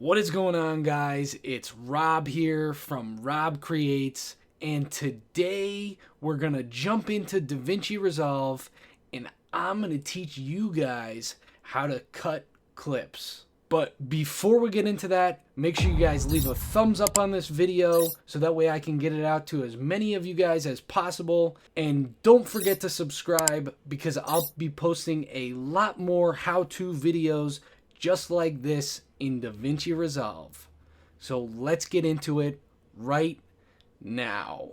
What is going on, guys? It's Rob here from Rob Creates, and today we're gonna jump into DaVinci Resolve and I'm gonna teach you guys how to cut clips. But before we get into that, make sure you guys leave a thumbs up on this video so that way I can get it out to as many of you guys as possible. And don't forget to subscribe because I'll be posting a lot more how-to videos just like this in DaVinci Resolve. So let's get into it right now.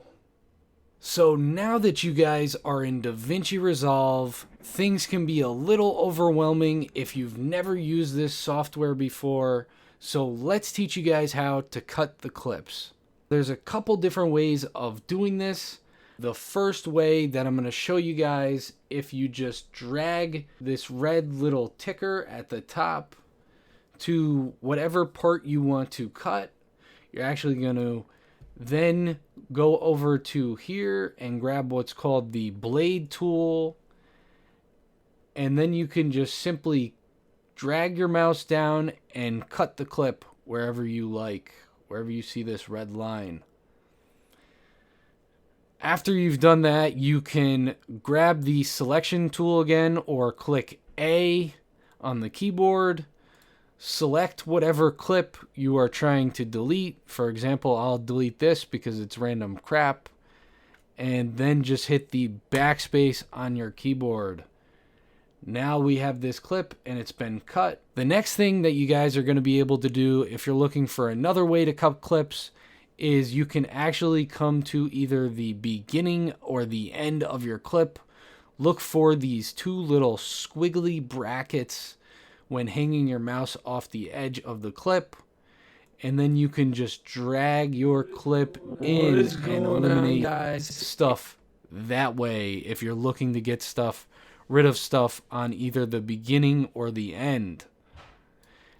So now that you guys are in DaVinci Resolve, things can be a little overwhelming if you've never used this software before. So let's teach you guys how to cut the clips. There's a couple different ways of doing this. The first way that I'm going to show you guys, if you just drag this red little ticker at the top to whatever part you want to cut, you're actually going to then go over to here and grab what's called the blade tool, and then you can just simply drag your mouse down and cut the clip wherever you like, wherever you see this red line. After you've done that, you can grab the selection tool again or click A on the keyboard. Select whatever clip you are trying to delete. For example, I'll delete this because it's random crap. And then just hit the backspace on your keyboard. Now we have this clip and it's been cut. The next thing that you guys are going to be able to do if you're looking for another way to cut clips is you can actually come to either the beginning or the end of your clip. Look for these two little squiggly brackets when hanging your mouse off the edge of the clip, and then you can just drag your clip in and eliminate stuff that way if you're looking to get rid of stuff on either the beginning or the end.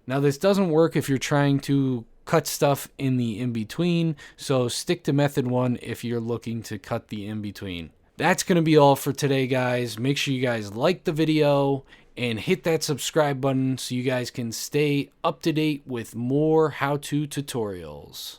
Now this doesn't work if you're trying to cut stuff in the in-between, so stick to method 1 if you're looking to cut the in-between. That's going to be all for today, guys. Make sure you guys like the video and hit that subscribe button so you guys can stay up to date with more how-to tutorials.